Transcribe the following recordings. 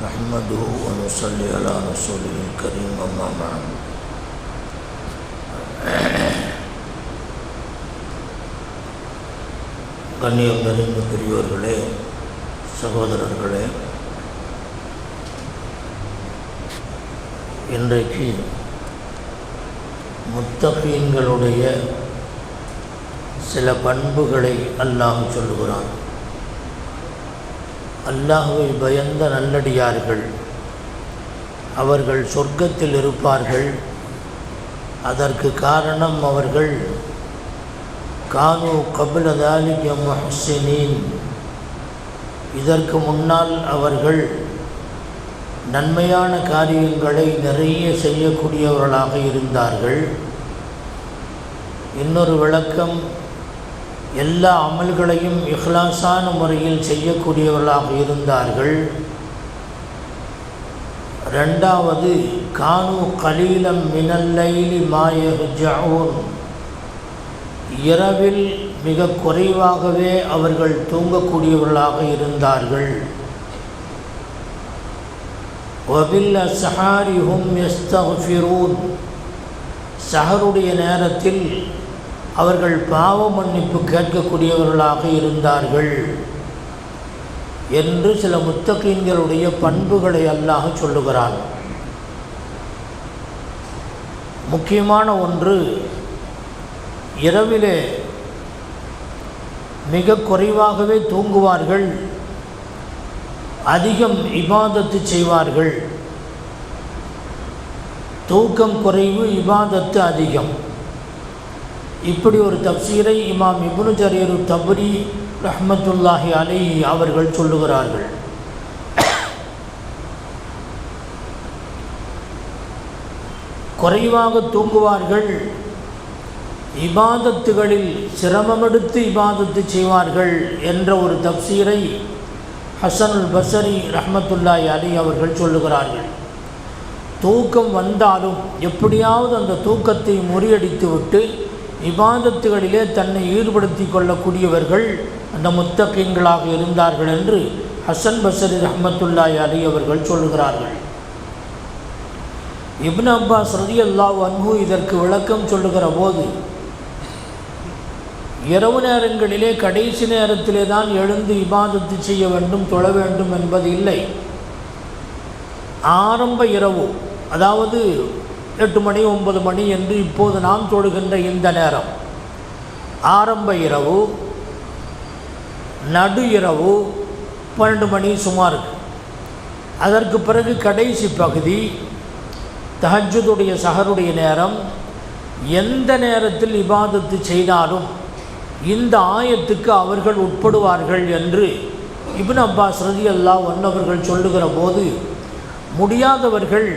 نحمده ونصلي على رسوله الكريم أما بعد கண்ணியம் நிறைந்த பெரியோர்களே, சகோதரர்களே, இன்றைக்கு முத்தகீன்களுடைய சில பண்புகளை அல்லாஹ் சொல்லுகிறான். அல்லாஹ்வை பயந்த நல்லடியார்கள் அவர்கள் சொர்க்கத்தில் இருப்பார்கள். அதற்கு காரணம் அவர்கள் கானு கபில தாலிக முஹ்சினீன், இதற்கு முன்னால் அவர்கள் நன்மையான காரியங்களை நிறைய செய்யக்கூடியவர்களாக இருந்தார்கள். இன்னொரு விளக்கம், எல்லா அமல்களையும் இஹ்லாஸான முறையில் செய்யக்கூடியவர்களாக இருந்தார்கள். ரெண்டாவது, கானு கலீலம் மினல் லைலி மா யஹ்ஜஊன், இரவில் மிக குறைவாகவே அவர்கள் தூங்கக்கூடியவர்களாக இருந்தார்கள். வபில் அஸ்ஹாரி ஹும் யஸ்தக்ஃபிரூன், சஹருடைய நேரத்தில் அவர்கள் பாவ மன்னிப்பு கேட்கக்கூடியவர்களாக இருந்தார்கள் என்று சில முத்தகீன்களுடைய பண்புகளை அல்லாஹ் சொல்லுகிறான். முக்கியமான ஒன்று, இரவிலே மிக குறைவாகவே தூங்குவார்கள், அதிகம் இபாதத்து செய்வார்கள். தூக்கம் குறைவு, இபாதத்து அதிகம். இப்படி ஒரு தப்சீரை இமாம் இப்னு ஜரீர் தப்ரி ரஹ்மத்துல்லாஹி அலைஹி அவர்கள் சொல்லுகிறார்கள். குறைவாக தூங்குவார்கள், இபாதத்துகளில் சிரமமெடுத்து இபாதத்து செய்வார்கள் என்ற ஒரு தப்சீரை ஹசனுல் பஸரி ரஹ்மத்துல்லாஹி அலைஹி அவர்கள் சொல்லுகிறார்கள். தூக்கம் வந்தாலும் எப்படியாவது அந்த தூக்கத்தை முறியடித்து விட்டு இபாதத்துகளிலே தன்னை ஈடுபடுத்தி கொள்ளக்கூடியவர்கள் அந்த முத்தகீன்களாக இருந்தார்கள் என்று ஹசன் பஸரி ரஹ்மத்துல்லாஹி அலைஹி அவர்கள் சொல்லுகிறார்கள். இப்னு அப்பாஸ் ரலியல்லாஹு அன்ஹு இதற்கு விளக்கம் சொல்லுகிற போது, இரவு நேரங்களிலே கடைசி நேரத்திலே தான் எழுந்து இபாதத்து செய்ய வேண்டும், தொழ வேண்டும் என்பது இல்லை. ஆரம்ப இரவு, அதாவது 8 மணி 9 மணி என்று இப்போது நாம் தொழுகின்ற இந்த நேரம், ஆரம்ப இரவு, நடு இரவு 12 மணி சுமார், அதற்கு பிறகு கடைசி பகுதி தஹஜ்ஜுடைய சஹருடைய நேரம். எந்த நேரத்தில் இபாதத்து செய்தாலும் இந்த ஆயத்துக்கு அவர்கள் உட்படுவார்கள் என்று இப்னு அப்பாஸ் ரலியல்லாஹு அன்ஹு அவர்கள் சொல்லுகிற போது, முடியாதவர்கள்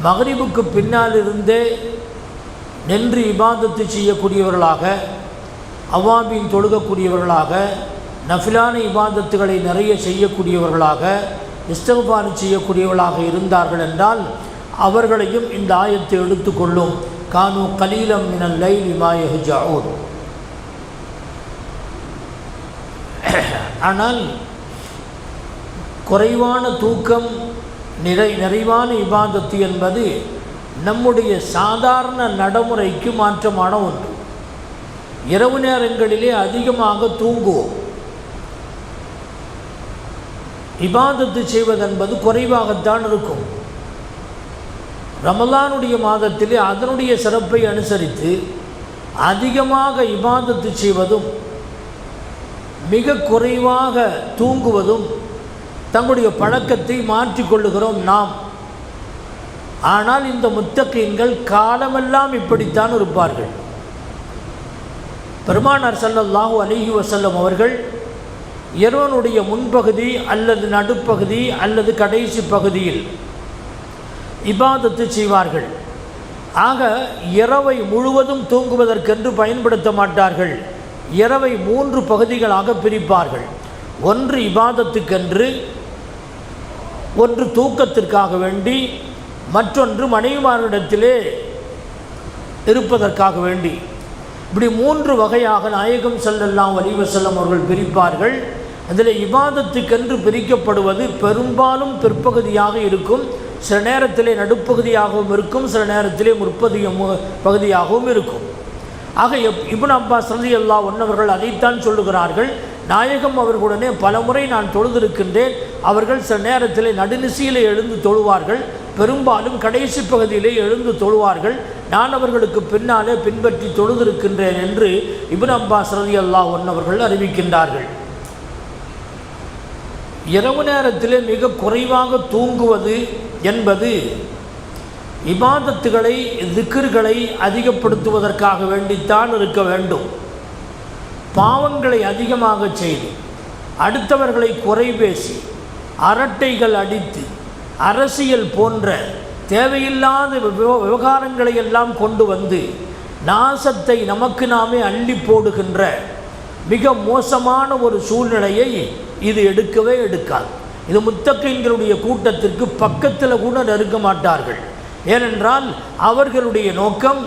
மக்ரிபுக்கு பின்னால் இருந்தே நின்று இபாதத்து செய்யக்கூடியவர்களாக, அவாபின் தொழுகக்கூடியவர்களாக, நஃபிலான இபாதத்துகளை நிறைய செய்யக்கூடியவர்களாக, இஸ்திக்ஃபார் செய்யக்கூடியவர்களாக இருந்தார்கள் என்றால் அவர்களையும் இந்த ஆயத்தை எடுத்துக்கொள்ளும். கானு கலீலம் மினல் லைலி மா யஹ்ஜஊன். ஆனால் குறைவான தூக்கம், நிறைவான இபாதத்து என்பது நம்முடைய சாதாரண நடைமுறைக்கு மாற்றமான ஒன்று. இரவு நேரங்களிலே அதிகமாக தூங்குவோம், இபாதத்து செய்வதென்பது குறைவாகத்தான் இருக்கும். ரமலானுடைய மாதத்திலே அதனுடைய சிறப்பை அனுசரித்து அதிகமாக இபாதத்து செய்வதும் மிக குறைவாக தூங்குவதும் தங்களுடைய பழக்கத்தை மாற்றிக்கொள்ளுகிறோம் நாம். ஆனால் இந்த முத்தகீன்கள் காலமெல்லாம் இப்படித்தான் இருப்பார்கள். பெருமானார் ஸல்லல்லாஹு அலைஹி வஸல்லம் அவர்கள் இரவனுடைய முன்பகுதி அல்லது நடுப்பகுதி அல்லது கடைசி பகுதியில் இபாதத்து செய்வார்கள். ஆக இரவை முழுவதும் தூங்குவதற்கென்று பயன்படுத்த மாட்டார்கள். இரவை 3 பகுதிகளாக பிரிப்பார்கள். ஒன்று இபாதத்துக்கென்று, ஒன்று தூக்கத்திற்காக வேண்டி, மற்றொன்று மனைவிமாரிடத்திலே இருப்பதற்காக வேண்டி. இப்படி 3 வகையாக நாயகம் ஸல்லல்லாஹு அலைஹி வஸல்லம் அவர்கள் பிரிப்பார்கள். அதில் இபாதத்துக்கென்று பிரிக்கப்படுவது பெரும்பாலும் பிற்பகுதியாக இருக்கும், சில நேரத்திலே நடுப்பகுதியாகவும் இருக்கும், சில நேரத்திலே பகுதியாகவும் இருக்கும். ஆக இப்னு அப்பாஸ் ரலியல்லாஹு அன்ஹு அவர்கள் அதைத்தான் சொல்லுகிறார்கள். நாயகம் அவர்களுடனே பலமுறை நான் தொழுதிருக்கின்றேன். அவர்கள் சில நேரத்திலே நடுநிசையிலே எழுந்து தொழுவார்கள், பெரும்பாலும் கடைசி பகுதியிலே எழுந்து தொழுவார்கள். நான் அவர்களுக்கு பின்னாலே பின்பற்றி தொழுதிருக்கின்றேன் என்று இப்னு அப்பாஸ் ரலியல்லாஹு அன்ஹு அவர்கள் அறிவிக்கின்றார்கள். இரவு நேரத்திலே மிக குறைவாக தூங்குவது என்பது இபாதத்துகளை திக்ர்களை அதிகப்படுத்துவதற்காக வேண்டித்தான் இருக்க வேண்டும். பாவங்களை அதிகமாக செய்து அடுத்தவர்களை குறை பேசி அரட்டைகள் அடித்து அரசியல் போன்ற தேவையில்லாத விவகாரங்களை எல்லாம் கொண்டு வந்து நாசத்தை நமக்கு நாமே அள்ளி போடுகின்ற மிக மோசமான ஒரு சூழ்நிலையை இது எடுக்கவே எடுக்காது. இது முத்தகீன்களுடைய கூட்டத்திற்கு பக்கத்தில் கூட நெருங்க மாட்டார்கள். ஏனென்றால் அவர்களுடைய நோக்கம்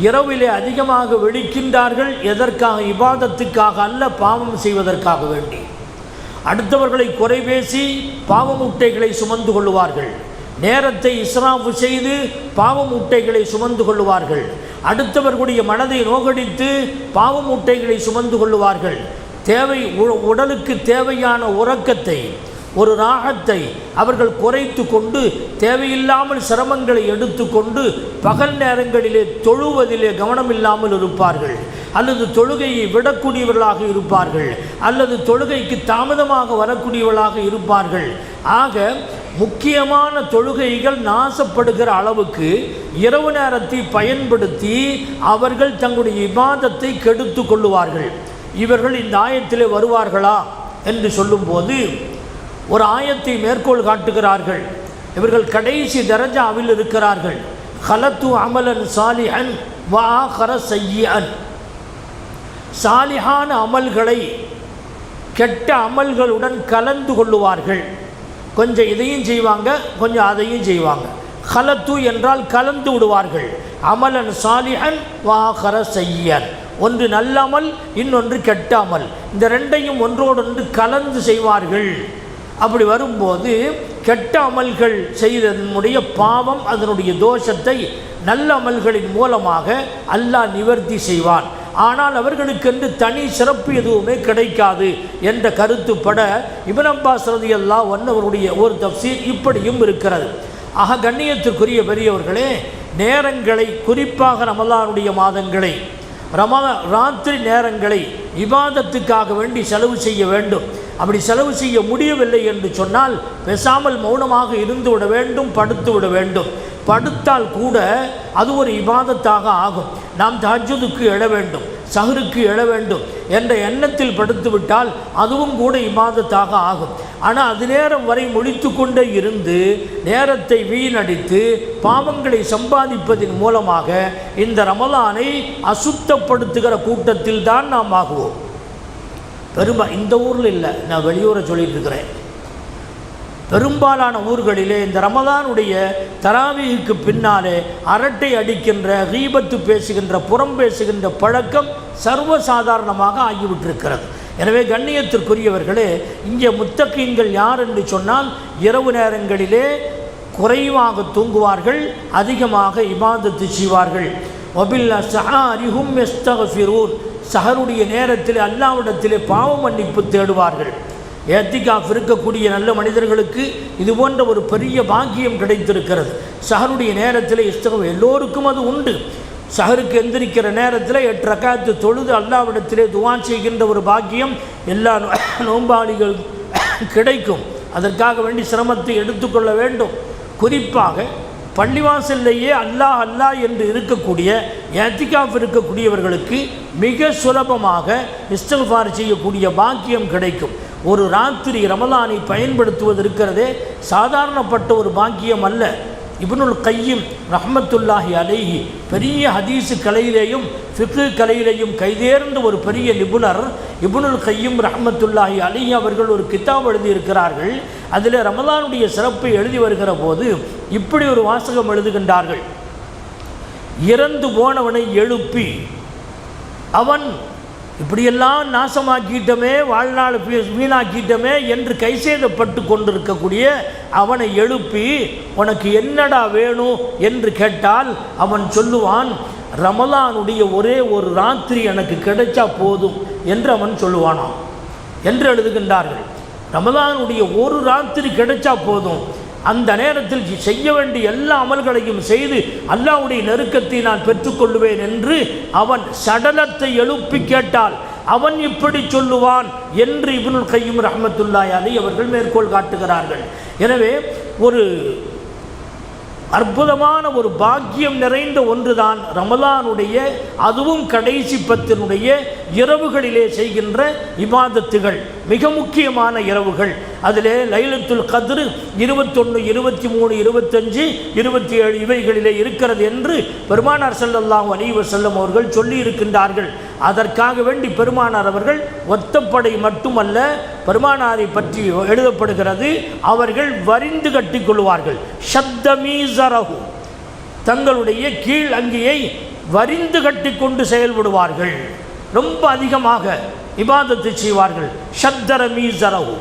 இரவிலே அதிகமாக விழிக்கின்றார்கள். எதற்காக? இபாதத்துக்காக அல்ல, பாவம் செய்வதற்காக வேண்டி. அடுத்தவர்களை குறை பேசி பாவ மூட்டைகளை சுமந்து கொள்ளுவார்கள். நேரத்தை இஸ்ராஃப் செய்து பாவ மூட்டைகளை சுமந்து கொள்ளுவார்கள். அடுத்தவர்களுடைய மனதை நோகடித்து பாவ மூட்டைகளை சுமந்து கொள்ளுவார்கள். உடலுக்கு தேவையான உறக்கத்தை, ஒரு ராகத்தை அவர்கள் குறைத்து கொண்டு தேவையில்லாமல் சிரமங்களை எடுத்துக்கொண்டு பகல் நேரங்களிலே தொழுவதிலே கவனம் இல்லாமல் இருப்பார்கள், அல்லது தொழுகையை விடக்கூடியவர்களாக இருப்பார்கள், அல்லது தொழுகைக்கு தாமதமாக வரக்கூடியவர்களாக இருப்பார்கள். ஆக முக்கியமான தொழுகைகள் நாசப்படுகிற அளவுக்கு இரவு நேரத்தை பயன்படுத்தி அவர்கள் தங்களுடைய இபாதத்தை கெடுத்து கொள்ளுவார்கள். இவர்கள் இந்த ஆயத்திலே வருவார்களா என்று சொல்லும்போது ஒரு ஆயத்தை மேற்கோள் காட்டுகிறார்கள். இவர்கள் கடைசி தரஜாவில் இருக்கிறார்கள். ஹலத்து அமலன் சாலிஹன் வ ஆஹர சய்யிஅன். சாலிஹான அமல்களை கெட்ட அமல்களுடன் கலந்து கொள்ளுவார்கள். கொஞ்சம் இதையும் செய்வாங்க, கொஞ்சம் அதையும் செய்வாங்க. ஹலத்து என்றால் கலந்து விடுவார்கள். அமலன் சாலிஹன் வ ஆஹர சய்யிஅன். ஒன்று நல்ல அமல், இன்னொன்று கெட்ட அமல். இந்த ரெண்டையும் ஒன்றோடொன்று கலந்து செய்வார்கள். அப்படி வரும்போது கெட்ட அமல்கள் செய்ததனுடைய பாவம், அதனுடைய தோஷத்தை நல்ல அமல்களின் மூலமாக அல்லாஹ் நிவர்த்தி செய்வான். ஆனால் அவர்களுக்கென்று தனி சிறப்பு எதுவுமே கிடைக்காது என்ற கருத்துப்பட இப்னு அப்பாஸ் ரலியல்லாஹு அன்ஹு அவருடைய ஒரு தஃசீர் இப்படியும் இருக்கிறது. ஆக கண்ணியத்திற்குரிய பெரியவர்களே, நேரங்களை, குறிப்பாக ரமலானுடைய மாதங்களை, ராத்திரி நேரங்களை இபாதத்துக்காக வேண்டி செலவு செய்ய வேண்டும். அப்படி செலவு செய்ய முடியவில்லை என்று சொன்னால் பேசாமல் மௌனமாக இருந்து விட வேண்டும், படுத்து விட வேண்டும். படுத்தால் கூட அது ஒரு இபாதத்தாக ஆகும். நாம் தஹஜ்ஜுதுக்கு எழ வேண்டும், சஹருக்கு எழ வேண்டும் என்ற எண்ணத்தில் படுத்து விட்டால் அதுவும் கூட இபாதத்தாக ஆகும். ஆனால் அது நேரம் வரை முழித்து கொண்டே இருந்து நேரத்தை வீணடித்து பாவங்களை சம்பாதிப்பதன் மூலமாக இந்த ரமலானை அசுத்தப்படுத்துகிற கூட்டத்தில் தான் நாம் ஆகுவோம். இந்த ஊரில் இல்லை, நான் வெளியூரை சொல்லிட்டு இருக்கிறேன். பெரும்பாலான ஊர்களிலே இந்த ரமலானுடைய தராவீஹுக்கு பின்னாலே அரட்டை அடிக்கின்ற, கீபத்து பேசுகின்ற, புறம் பேசுகின்ற பழக்கம் சர்வசாதாரணமாக ஆகிவிட்டிருக்கிறது. எனவே கண்ணியத்திற்குரியவர்களே, இங்கே முத்தகீன்கள் யார் என்று சொன்னால் இரவு நேரங்களிலே குறைவாக தூங்குவார்கள், அதிகமாக இபாதத்து செய்வார்கள். வபில்லா ஸஹாரிஹும் யஸ்தக்ஃபிரூன். சஹருடைய நேரத்தில் அல்லாஹ்விடத்திலே பாவ மன்னிப்பு தேடுவார்கள். ஏத்திகாஃப் இருக்கக்கூடிய நல்ல மனிதர்களுக்கு இது போன்ற ஒரு பெரிய பாக்கியம் கிடைத்திருக்கிறது. சஹருடைய நேரத்தில் இஸ்திக்ஃபார் எல்லோருக்கும் அது உண்டு. சஹருக்கு எந்திரிக்கிற நேரத்தில் 8 ரக்காத்து தொழுது அல்லாஹ்விடத்திலே துஆ செய்கின்ற ஒரு பாக்கியம் எல்லா நோம்பாளிகள் கிடைக்கும். அதற்காக வேண்டி சிரமத்தை எடுத்துக்கொள்ள வேண்டும். குறிப்பாக பள்ளிவாசல்லையே அல்லாஹ் அல்லாஹ் என்று இருக்கக்கூடிய ஏத்திகாஃப் இருக்கக்கூடியவர்களுக்கு மிக சுலபமாக இஸ்திக்ஃபார் செய்யக்கூடிய பாக்கியம் கிடைக்கும். ஒரு ராத்திரி ரமலானை பயன்படுத்துவது இருக்கிறதே சாதாரணப்பட்ட ஒரு பாக்கியம் அல்ல. இப்னுல் கையிம் ரஹ்மத்துல்லாஹி அலைஹி பெரிய ஹதீஸு கலையிலேயும் ஃபிக்ஹ் கலையிலேயும் கைதேர்ந்த ஒரு பெரிய நிபுணர் இப்னுல் கையிம் ரஹ்மத்துல்லாஹி அலைஹி அவர்கள் ஒரு கிதாப் எழுதியிருக்கிறார்கள். அதில் ரமலானுடைய சிறப்பை எழுதி வருகிற போது இப்படி ஒரு வாசகம் எழுதுகின்றார்கள். இறந்து போனவனை எழுப்பி அவன் இப்படியெல்லாம் நாசமாக்கிட்டமே, வாழ்நாள் வீணாக்கிட்டமே என்று கைசேதப்பட்டு கொண்டிருக்கக்கூடிய அவனை எழுப்பி உனக்கு என்னடா வேணும் என்று கேட்டால் அவன் சொல்லுவான், ரமலானுடைய ஒரே ஒரு ராத்திரி எனக்கு கிடைச்சா போதும் என்று அவன் சொல்லுவானாம் என்று எழுதுகின்றார்கள். ரமலானுடைய ஒரு ராத்திரி கிடைச்சா போதும், அந்த நேரத்தில் செய்ய வேண்டிய எல்லா அமல்களையும் செய்து அல்லாஹ்வுடைய நெருக்கத்தை நான் பெற்றுக்கொள்வேன் என்று அவன் சடலத்தை எழுப்பி கேட்டால் அவன் இப்படி சொல்லுவான் என்று இப்னுல் கய்யிம் ரஹ்மத்துல்லாஹி அலைஹி அவர்கள் மேற்கோள் காட்டுகிறார்கள். எனவே ஒரு அற்புதமான ஒரு பாக்கியம் நிறைந்த ஒன்றுதான் ரமலானுடைய, அதுவும் கடைசி பத்தினுடைய இரவுகளிலே செய்கின்ற இபாதத்துகள், மிக முக்கியமான இரவுகள். அதிலே லைலத்துல் கத்ர் 21, 23, 25, 27 இவைகளிலே இருக்கிறது என்று பெருமானார் ஸல்லல்லாஹு அலைஹி வஸல்லம் அவர்கள் சொல்லி இருக்கின்றார்கள். அதற்காக வேண்டி பெருமானார் அவர்கள் ஒத்தப்படை மட்டுமல்ல, பெருமானாரை பற்றி எழுதப்படுகிறது, அவர்கள் வரிந்து கட்டி கொள்வார்கள். ஷத்தமீசரஹு, தங்களுடைய கீழ் அங்கியை வரிந்து கட்டி கொண்டு செயல்படுவார்கள். ரொம்ப அதிகமாக இபாதத்து செய்வார்கள். ஷத்தர மீசரஹு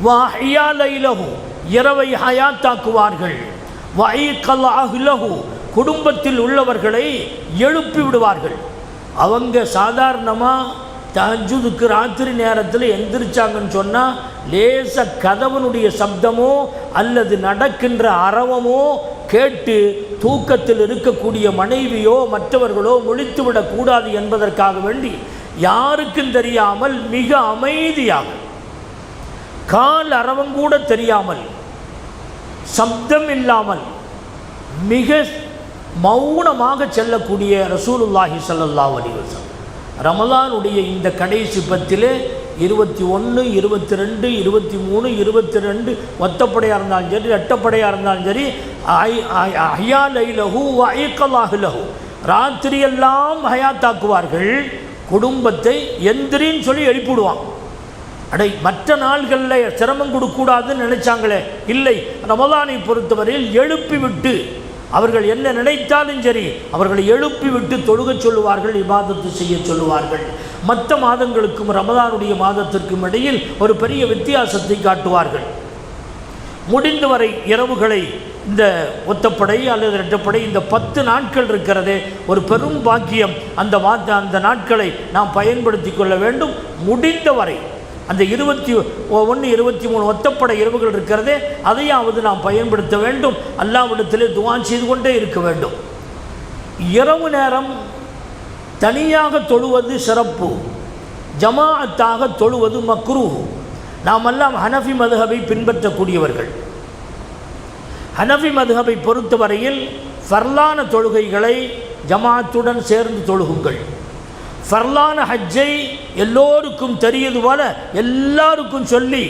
வஹியா லைலஹு, இரவை ஹயாத்தாக்குவார்கள். வஐகல் அஹ்லஹு, குடும்பத்தில் உள்ளவர்களை எழுப்பி விடுவார்கள். அவங்க சாதாரணமாக தஹஜ்ஜுதுக்கு ராத்திரி நேரத்தில் எந்திரிச்சாங்கன்னு சொன்னால் லேச கதவனுடைய சப்தமோ அல்லது நடக்கின்ற அரவமோ கேட்டு தூக்கத்தில் இருக்கக்கூடிய மனைவியோ மற்றவர்களோ முழித்துவிடக்கூடாது என்பதற்காக வேண்டி யாருக்கும் தெரியாமல் மிக அமைதியாக, கால் அரவங்கூட தெரியாமல், சப்தம் இல்லாமல் மிக மௌனமாக செல்லக்கூடிய ரசூலுல்லாஹி ஸல்லல்லாஹு அலைஹி வஸல்லம் ரமலானுடைய இந்த கடைசி பத்திலே 21, 22, 23, 22 ஒத்தப்படையாக இருந்தாலும் சரி, ரெட்டப்படையாக இருந்தாலும் சரி, அஹ்யா லைலஹு வஐகல் அஹ்லஹு, ராத்திரியெல்லாம் ஹயாத்தாக்குவார்கள். குடும்பத்தை எந்திரின்னு சொல்லி எழுப்பிவிடுவான். அடை மற்ற நாள்களில் சிரமம் கொடுக்கூடாதுன்னு நினைச்சாங்களே, இல்லை, ரமலானை பொறுத்தவரையில் எழுப்பிவிட்டு அவர்கள் என்ன நினைத்தாலும் சரி அவர்களை எழுப்பி விட்டு தொழுக சொல்லுவார்கள், இபாதத்து செய்ய சொல்லுவார்கள். மற்ற மாதங்களுக்கும் ரமலானுடைய மாதத்திற்கும் இடையில் ஒரு பெரிய வித்தியாசத்தை காட்டுவார்கள். முடிந்தவரை இரவுகளை இந்த ஒத்தப்படை அல்லது இரட்டப்படை இந்த 10 நாட்கள் இருக்கிறதே ஒரு பெரும் பாக்கியம். அந்த நாட்களை நாம் பயன்படுத்தி கொள்ள வேண்டும். முடிந்தவரை அந்த 21, 23 ஒத்தப்படை இரவுகள் இருக்கிறதே அதையாவது நாம் பயன்படுத்த வேண்டும். அல்லாஹ்விடத்திலே துஆ செய்து கொண்டே இருக்க வேண்டும். இரவு நேரம் தனியாக தொழுவது சிறப்பு, ஜமாஅத்தாக தொழுவது மக்ரூஹ். நாம் எல்லாம் ஹனஃபி மதுஹபை பின்பற்றக்கூடியவர்கள். ஹனஃபி மதுஹபை பொறுத்தவரையில் ஃபர்லான தொழுகைகளை ஜமாஅத்துடன் சேர்ந்து தொழுகுங்கள். ஃபர்லான ஹஜ்ஜை எல்லோருக்கும் தெரியுது போல எல்லாருக்கும் சொல்லி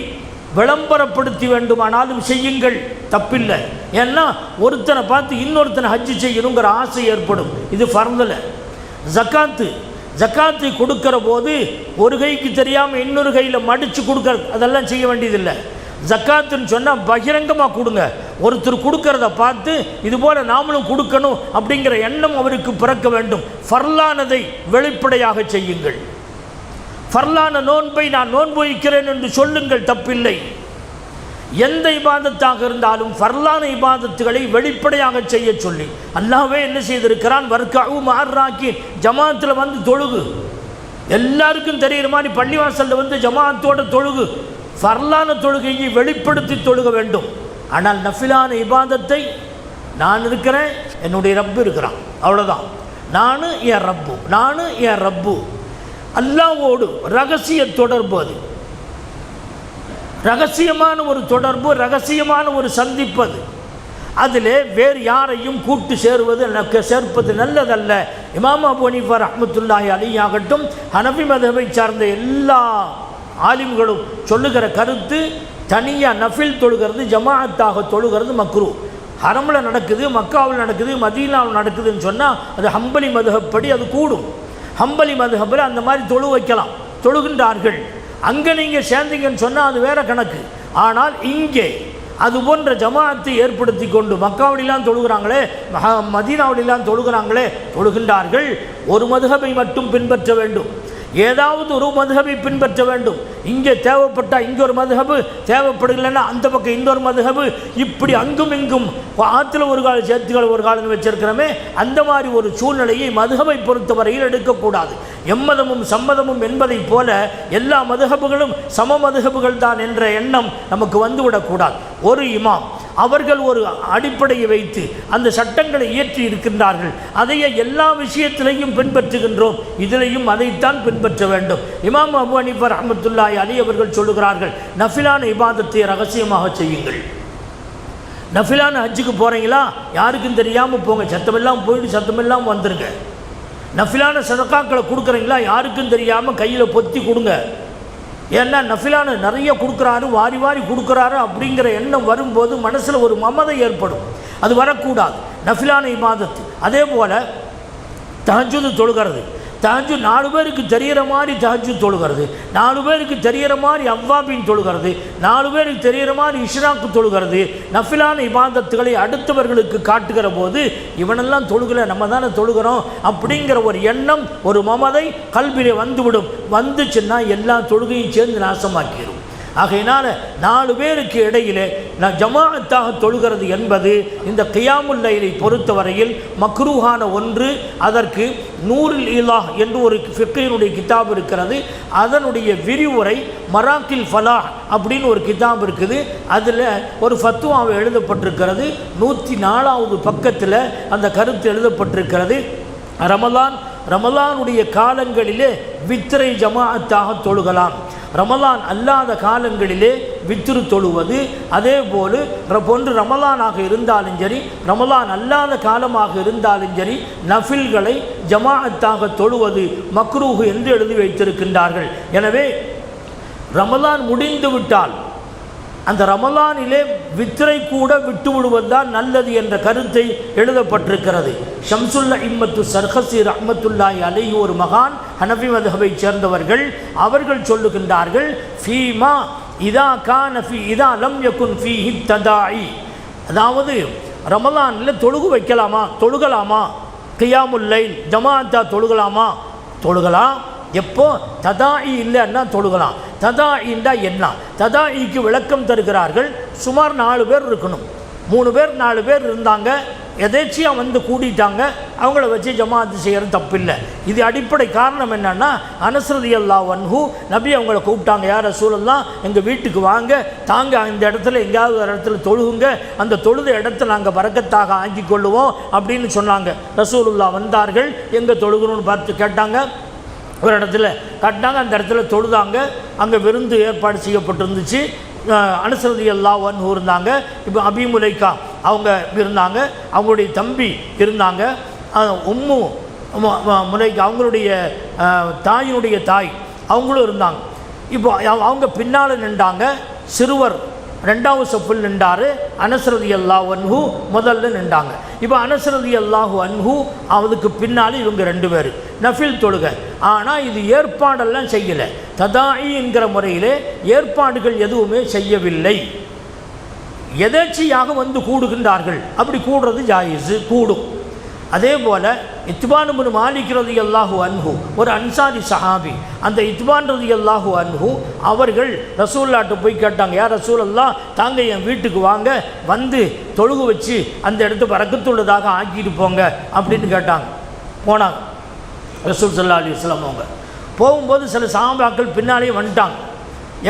விளம்பரப்படுத்தி வேண்டுமானாலும் செய்யுங்கள், தப்பில்லை. ஏன்னா ஒருத்தனை பார்த்து இன்னொருத்தனை ஹஜ்ஜு செய்யணுங்கிற ஆசை ஏற்படும். இது ஃபர்தில். ஜக்காத்து கொடுக்கிற போது ஒரு கைக்கு தெரியாமல் இன்னொரு கையில் மடித்து கொடுக்கறது அதெல்லாம் செய்ய வேண்டியதில்லை. ஜக்காத்துன்னு சொன்னால் பகிரங்கமாக கொடுங்க. ஒருத்தர் கொடுக்கறத பார்த்து இதுபோல் நாமளும் கொடுக்கணும் அப்படிங்கிற எண்ணம் அவருக்கு பிறக்க வேண்டும். ஃபர்லானதை வெளிப்படையாக செய்யுங்கள். ஃபர்லான நோன்பை நான் நோன்பு வைக்கிறேன் என்று சொல்லுங்கள், தப்பில்லை. எந்த இபாதத்தாக இருந்தாலும் ஃபர்லான இபாதத்துகளை வெளிப்படையாக செய்ய சொல்லி அல்லாஹ்வே என்ன செய்திருக்கிறான், வர்கஉ மஅர்ராக்கீன், ஜமாத்தில் வந்து தொழுகு. எல்லாருக்கும் தெரிகிற மாதிரி பள்ளிவாசலில் வந்து ஜமாத்தோட தொழுகு. ஃபர்லான தொழுகையை வெளிப்படுத்தி தொழுக வேண்டும். ஆனால் நஃபிலான இபாதத்தை நான் இருக்கிறேன், என்னுடைய ரப்பு இருக்கிறான், அவ்வளோதான். நான் என் ரப்பு அல்லாஹ்வோடு ரகசிய தொடர்பு. அது ரகசியமான ஒரு தொடர்பு, ரகசியமான ஒரு சந்திப்பது. அதிலே வேறு யாரையும் கூட்டு சேர்ப்பது நல்லதல்ல. இமாம் அபூ ஹனீஃபா ரஹ்மத்துல்லாஹி அலைஹி ஆகட்டும், ஹனஃபி மذஹபை சார்ந்த எல்லா ஆலிம்களும் சொல்லுகிற கருத்து, தனியாக நஃபில் தொழுகிறது, ஜமாஅத்தாக தொழுகிறது மக்ரூ. ஹரமில் நடக்குது, மக்காவில் நடக்குது, மதீனாவில் நடக்குதுன்னு சொன்னால் அது ஹம்பலி மதுஹப் படி அது கூடும். ஹம்பலி மதுஹப்பில் அந்த மாதிரி வைக்கலாம், தொழுகின்றார்கள். அங்கே நீங்கள் சேர்ந்தீங்கன்னு சொன்னால் அது வேறு கணக்கு. ஆனால் இங்கே அது போன்ற ஜமாஅத்தை ஏற்படுத்தி கொண்டு மக்காவிலாம் தொழுகிறாங்களே, மதீனாவிலாம் தொழுகிறாங்களே, தொழுகின்றார்கள். ஒரு மதுஹபை மட்டும் பின்பற்ற வேண்டும். ஏதாவது ஒரு மதுஹபை பின்பற்ற வேண்டும். இங்கே தேவைப்பட்டால் இங்கே ஒரு மதுஹபு, தேவைப்படலைன்னா அந்த பக்கம் இன்னொரு மதுஹபு, இப்படி அங்கும் இங்கும் ஆற்றுல ஒரு கால சேர்த்துக்கள் ஒரு காலம் வச்சிருக்கிறோமே, அந்த மாதிரி ஒரு சூழ்நிலையை மதுஹபை பொறுத்தவரையில் எடுக்கக்கூடாது. எம்மதமும் சம்மதமும் என்பதை போல எல்லா மதுஹபுகளும் சம மதுஹபுகள் தான் என்ற எண்ணம் நமக்கு வந்துவிடக்கூடாது. ஒரு இமாம் அவர்கள் ஒரு அடிப்படையை வைத்து அந்த சட்டங்களை இயற்றி இருக்கின்றார்கள், அதையே எல்லா விஷயத்திலையும் பின்பற்றுகின்றோம், இதிலையும் அதைத்தான் பின்பற்ற வேண்டும். இமாம் அபூ ஹனீஃபா ரஹ்மத்துல்லாஹி அலைஹி அவர்கள் சொல்லுகிறார்கள், நஃபிலான இபாதத்தை ரகசியமாக செய்யுங்கள். நஃபிலான ஹஜ்ஜுக்கு போகிறீங்களா, யாருக்கும் தெரியாமல் போங்க, சத்தமெல்லாம் போயிட்டு சத்தமெல்லாம் வந்துருங்க. நஃபிலான சதக்காக்களை கொடுக்குறீங்களா, யாருக்கும் தெரியாமல் கையில் பொத்தி கொடுங்க. ஏன்னா நஃபிலான நிறைய கொடுக்குறாரு, வாரி வாரி கொடுக்குறாரு அப்படிங்கிற எண்ணம் வரும்போது மனசில் ஒரு மமதை ஏற்படும், அது வரக்கூடாது. நஃபிலான இபாதத்து. அதே போல் தஹஜ்ஜுது தொழுகிறது, தஹஜ்ஜுத் 4 பேருக்கு தெரிகிற மாதிரி தஹஜ்ஜுத் தொழுகிறது, 4 பேருக்கு தெரிகிற மாதிரி அவ்வாபின் தொழுகிறது, 4 பேருக்கு தெரிகிற மாதிரி இஷ்ராக்கு தொழுகிறது. நஃபிலான இபாதத்துகளை அடுத்தவர்களுக்கு காட்டுகிற போது இவனெல்லாம் தொழுகலை, நம்ம தானே தொழுகிறோம் அப்படிங்கிற ஒரு எண்ணம், ஒரு மமதை கல்விலே வந்துவிடும். வந்துச்சுன்னா எல்லா தொழுகையும் சேர்ந்து நாசமாக்கிடும். ஆகையினால் 4 பேருக்கு இடையிலே ஜமாஅத்தாக தொழுகிறது என்பது இந்த கியாமுல் லைலை பொறுத்தவரையில் மக்ரூஹான ஒன்று. அதற்கு நூருல் இலாஹ் என்று ஒரு ஃபிக்ஹினுடைய கிதாப் இருக்கிறது, அதனுடைய விரிவுரை மராக்கில் ஃபலாஹ் அப்படின்னு ஒரு கிதாப் இருக்குது. அதில் ஒரு ஃபத்வாவை எழுதப்பட்டிருக்கிறது, 104வது பக்கத்தில் அந்த கருத்து எழுதப்பட்டிருக்கிறது. ரமலானுடைய காலங்களிலே வித்ரை ஜமாஅத்தாக தொழுகலாம், ரமலான் அல்லாத காலங்களிலே வித்ரு தொழுவது. அதே போன்று ரமலானாக இருந்தாலும் சரி, ரமலான் அல்லாத காலமாக இருந்தாலும் சரி, நஃபில்களை ஜமாஅத்தாக தொழுவது மக்ரூஹ் என்று எழுதி வைத்திருக்கின்றார்கள். எனவே ரமலான் முடிந்து விட்டால் அந்த ரமலானிலே வித்ரை கூட விட்டு விடுவதுதான் நல்லது என்ற கருத்தை எழுதப்பட்டிருக்கிறது. ஷம்சுல் இம்மத்து சர்ஹசி ரஹ்மத்துல்லாஹி அலைஹி ஒரு மகான், ஹனஃபி மத்ஹபை சேர்ந்தவர்கள், அவர்கள் சொல்லுகின்றார்கள், ஃபீமா இதா கான ஃபீ இதா லம் யகுன் ஃபீஹி ததாஇ, அதாவது ரமலானில் தொழுகு வைக்கலாமா, தொழுகலாமா, கியாமுல் லைல் ஜமாஅத்தா தொழுகலாமா, தொழுகலாம். எப்போ ததாஇ இல்லைன்னா தொழுகலாம். ததாஇன்னா என்ன? ததாஇக்கு விளக்கம் தருகிறார்கள். சுமார் 4 பேர் இருக்கணும், 3 பேர் 4 பேர் இருந்தாங்க, எதேச்சியாக வந்து கூட்டிட்டாங்க, அவங்கள வச்சு ஜமாஅத்து செய்கிறது தப்பில்லை. இது அடிப்படை காரணம் என்னன்னா, அனஸ் ரலியல்லாஹு அன்ஹு நபி அவங்கள கூப்பிட்டாங்க, யா ரசூலல்லாஹ் எங்கள் வீட்டுக்கு வாங்க, தாங்க இந்த இடத்துல எங்கேயாவது ஒரு இடத்துல தொழுகுங்க, அந்த தொழுத இடத்த நாங்கள் பரக்கத்தாக ஆக்கி கொள்ளுவோம் அப்படின்னு சொன்னாங்க. ரசூலுல்லாஹ் வந்தார்கள், எங்கே தொழுகணும்னு பார்த்து கேட்டாங்க, ஒரு இடத்துல கட்டினாங்க, அந்த இடத்துல தொழுதாங்க. அங்கே விருந்து ஏற்பாடு செய்யப்பட்டிருந்துச்சு. அனஸ் ரலியல்லாஹு அன்ஹு இருந்தாங்க, இப்போ அபீ முலைக்கா அவங்க இருந்தாங்க, அவங்களுடைய தம்பி இருந்தாங்க, உம்மு முலைக்கா அவங்களுடைய தாயினுடைய தாய் அவங்களும் இருந்தாங்க. இப்போ அவங்க பின்னால் நின்றாங்க, சிறுவர் 2வது சஃபில் நின்றார், அனஸ் ரலியல்லாஹு அன்ஹு முதல்ல நின்றாங்க. இப்போ அனஸ் ரலியல்லாஹு அன்ஹு அவருக்கு பின்னால் இவங்க 2 பேர் நஃபில் தொழுக. ஆனால் இது ஏற்பாடெல்லாம் செய்யலை, ததாஇ என்கிற முறையிலே ஏற்பாடுகள் எதுவுமே செய்யவில்லை, எதேச்சியாக வந்து கூடுகின்றார்கள். அப்படி கூடுறது ஜாயிஸு, கூடும். அதே போல் இத்பான் இப்னு மாலிக் ரலியல்லாஹு அன்ஹு ஒரு அன்சாரி சஹாபி, அந்த இத்பான் ரலியல்லாஹு அன்ஹு அவர்கள் ரசூலுல்லாஹ்ட்ட போய் கேட்டாங்க, யா ரசூலல்லாஹ் தாங்க என் வீட்டுக்கு வாங்க, வந்து தொழுகு வச்சு அந்த இடத்த பரக்கத்துள்ளதாக ஆக்கிட்டு போங்க அப்படின்னு கேட்டாங்க. போனாங்க ரசூல் ஸல்லல்லாஹு அலைஹி வஸல்லம். அவங்க போகும்போது சில சஹாபாக்கள் பின்னாலேயே வந்துட்டாங்க,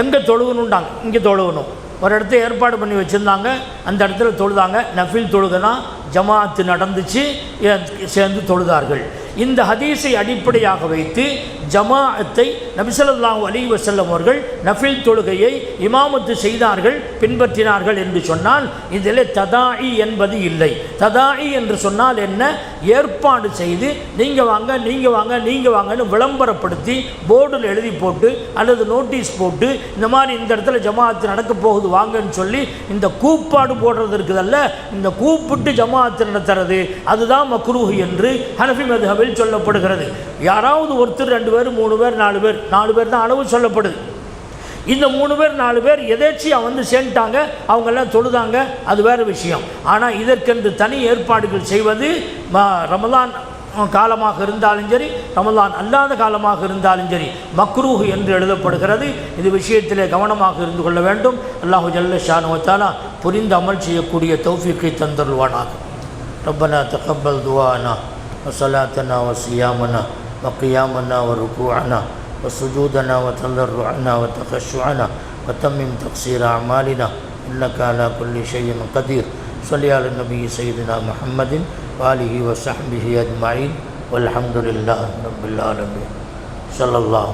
எங்கே தொழுகணுன்ட்டாங்க, இங்கே தொழுகணும். ஒரு இடத்த ஏற்பாடு பண்ணி வச்சுருந்தாங்க, அந்த இடத்துல தொழுதாங்க. நஃபில் தொழுகனா ஜமாஅத்து நடந்துச்சு, சேர்ந்து தொழுதார்கள். இந்த ஹதீஸை அடிப்படையாக வைத்து ஜமாஅத்தை நபி ஸல்லல்லாஹு அலைஹி வஸல்லம் அவர்கள் நஃபில் தொழுகையை இமாமத்து செய்தார்கள், பின்பற்றினார்கள் என்று சொன்னால் இதில் ததாஇ என்பது இல்லை. ததாஇ என்று சொன்னால் என்ன? ஏற்பாடு செய்து நீங்கள் வாங்க நீங்கள் வாங்க நீங்கள் வாங்கன்னு விளம்பரப்படுத்தி போர்டில் எழுதி போட்டு அல்லது நோட்டீஸ் போட்டு இந்த மாதிரி இந்த இடத்துல ஜமாஅத்து நடக்க போகுது வாங்கன்னு சொல்லி இந்த கூப்பாடு போடுறது இருக்குதல்ல, இந்த கூப்பிட்டு ஜமாஅத்து நடத்துறது அதுதான் மக்ரூஹ் என்று ஹனஃபி மத்ஹபில் சொல்லப்படுகிறது. யாராவது ஒருத்தர் 2 பேர் 3 பேர் 4 பேர் தான் அளவு சொல்லப்படுது. இந்த 3 பேர் 4 பேர் எதேச்சியாக வந்து சேர்ந்துட்டாங்க, அவங்கெல்லாம் தொழுதாங்க, அது வேறு விஷயம். ஆனால் இதற்கென்று தனி ஏற்பாடுகள் செய்வது ரமலான் காலமாக இருந்தாலும் சரி, ரமலான் அல்லாத காலமாக இருந்தாலும் சரி, மக்ரூஹ் என்று எழுதப்படுகிறது. இது விஷயத்திலே கவனமாக இருந்து கொள்ள வேண்டும். அல்லாஹு ஜல்ல ஷானு வ தஆலா புரிந்து அமல் செய்யக்கூடிய தௌஃபீக்கை தந்தருள்வானாக. ரப்பனா தகப்பல் துஆனா வ ஸலாத்தனா வ ஸியாமனா வ கியாமனா வ ருகூஅனா வ சுஜூதனா வ ததர்ருஅனா வ தகஷ்ஷுஅனா வ தம்மிம் தக்ஸீர அமாலினா இன்னக அலா குல்லி ஷைஇன் கதீர். ஸல்லி அலா நபி சய்யிதினா முஹம்மதின் வாலிஹி வ ஸஹ்பிஹி அஜ்மஈன் வல்ஹம்துலில்லாஹி ரப்பில் ஆலமீன். ஸல்லல்லாஹு